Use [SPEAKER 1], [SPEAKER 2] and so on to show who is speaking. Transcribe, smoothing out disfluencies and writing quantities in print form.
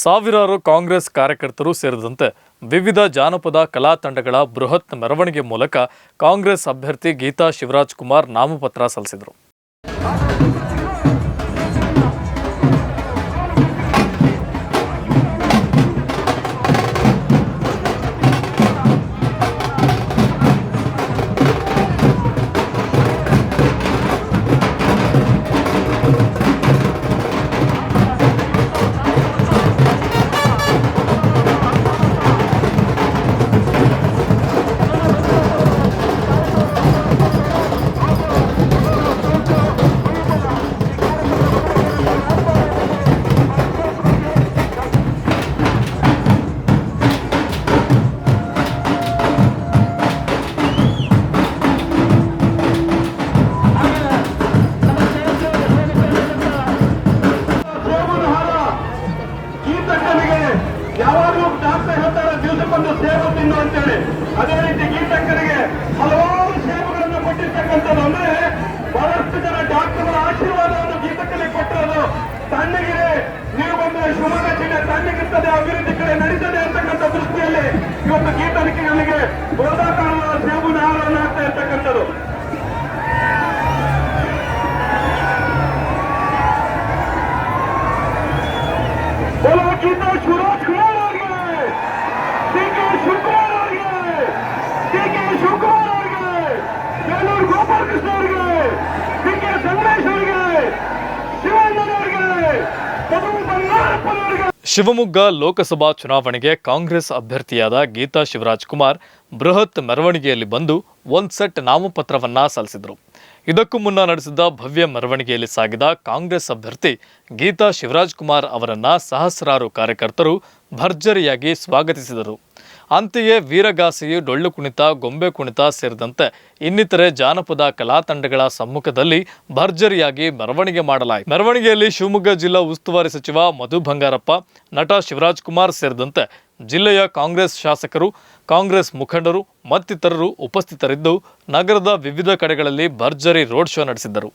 [SPEAKER 1] ಸಾವಿರಾರು ಕಾಂಗ್ರೆಸ್ ಕಾರ್ಯಕರ್ತರು ಸೇರಿದಂತೆ ವಿವಿಧ ಜಾನಪದ ಕಲಾ ತಂಡಗಳ ಬೃಹತ್ ಮೆರವಣಿಗೆ ಮೂಲಕ ಕಾಂಗ್ರೆಸ್ ಅಭ್ಯರ್ಥಿ ಗೀತಾ ಶಿವರಾಜ್ ಕುಮಾರ್ ನಾಮಪತ್ರ ಸಲ್ಲಿಸಿದರು.
[SPEAKER 2] ಯಾವಾಗಲೂ ಡಾಕ್ಟರ್ ಹೇಳ್ತಾರೆ ದಿವಸಕ್ಕೊಂದು ಸೇಬು ತಿನ್ನು ಅಂತೇಳಿ. ಅದೇ ರೀತಿ ಗೀತಕ್ಕನಿಗೆ ಹಲವಾರು ಸೇಬುಗಳನ್ನು ಕೊಟ್ಟಿರ್ತಕ್ಕಂಥದ್ದು. ಅಂದ್ರೆ ಬಹಳಷ್ಟು ಜನ ಡಾಕ್ಟರ್ಗಳ ಆಶೀರ್ವಾದವನ್ನು ಗೀತಕ್ಕನಿಗೆ ಕೊಟ್ಟಿರೋದು. ತಣ್ಣಗಿದೆ, ನೀವು ಬಂದ್ರೆ ಶಿವಮೊಗ್ಗ ಜಿಲ್ಲೆ ತಣ್ಣಗಿರ್ತದೆ, ಅಭಿವೃದ್ಧಿ ಕಡೆ ನಡೀತದೆ ಅಂತಕ್ಕಂಥ ದೃಷ್ಟಿಯಲ್ಲಿ ಇವತ್ತು ಗೀತನಿಗೆ ಬೃಹದಾಕಾರದ ಸೇಬುನ ಹಾರವನ್ನು ಹಾಕ್ತಾ ಇರ್ತಕ್ಕಂಥದ್ದು. ಗೀತಾ ಶಿವರಾಜ್ ಕುಮಾರ್ ಅವರಿಗೆ, ಡಿ.ಕೆ. ಶಿವಕುಮಾರ್ ಅವರಿಗೆ, ಡಿ.ಕೆ. ಶಿವಕುಮಾರ್ ಅವರಿಗೆ, ಬೇಲೂರು ಗೋಪಾಲಕೃಷ್ಣ ಅವರಿಗೆ, ಡಿ.ಕೆ. ಸಂಗಮೇಶ್ ಅವರಿಗೆ, ಶಿವಣ್ಣನವರಿಗೆ, ಮಧು ಬಂಗಾರಪ್ಪನವರಿಗೆ.
[SPEAKER 1] ಶಿವಮೊಗ್ಗ ಲೋಕಸಭಾ ಚುನಾವಣೆಗೆ ಕಾಂಗ್ರೆಸ್ ಅಭ್ಯರ್ಥಿಯಾದ ಗೀತಾ ಶಿವರಾಜ್ ಕುಮಾರ್ ಬೃಹತ್ ಮೆರವಣಿಗೆಯಲ್ಲಿ ಬಂದು ಒಂದು ಸೆಟ್ ನಾಮಪತ್ರವನ್ನ ಸಲ್ಲಿಸಿದರು. ಇದಕ್ಕೂ ಮುನ್ನ ನಡೆಸಿದ ಭವ್ಯ ಮೆರವಣಿಗೆಯಲ್ಲಿ ಸಾಗಿದ ಕಾಂಗ್ರೆಸ್ ಅಭ್ಯರ್ಥಿ ಗೀತಾ ಶಿವರಾಜ್ ಕುಮಾರ್ ಅವರನ್ನ ಸಹಸ್ರಾರು ಕಾರ್ಯಕರ್ತರು ಭರ್ಜರಿಯಾಗಿ ಸ್ವಾಗತಿಸಿದರು. ಅಂತೆಯೇ ವೀರಗಾಸೆಯು, ಡೊಳ್ಳು ಕುಣಿತ, ಗೊಂಬೆ ಕುಣಿತ ಸೇರಿದಂತೆ ಇನ್ನಿತರೆ ಜಾನಪದ ಕಲಾ ತಂಡಗಳ ಸಮ್ಮುಖದಲ್ಲಿ ಭರ್ಜರಿಯಾಗಿ ಮೆರವಣಿಗೆ ಮಾಡಲಾಯಿತು. ಮೆರವಣಿಗೆಯಲ್ಲಿ ಶಿವಮೊಗ್ಗ ಜಿಲ್ಲಾ ಉಸ್ತುವಾರಿ ಸಚಿವ ಮಧು ಬಂಗಾರಪ್ಪ, ನಟ ಶಿವರಾಜ್ ಕುಮಾರ್ ಸೇರಿದಂತೆ ಜಿಲ್ಲೆಯ ಕಾಂಗ್ರೆಸ್ ಶಾಸಕರು, ಕಾಂಗ್ರೆಸ್ ಮುಖಂಡರು ಮತ್ತಿತರರು ಉಪಸ್ಥಿತರಿದ್ದು ನಗರದ ವಿವಿಧ ಕಡೆಗಳಲ್ಲಿ ಭರ್ಜರಿ ರೋಡ್ ಶೋ ನಡೆಸಿದ್ದರು.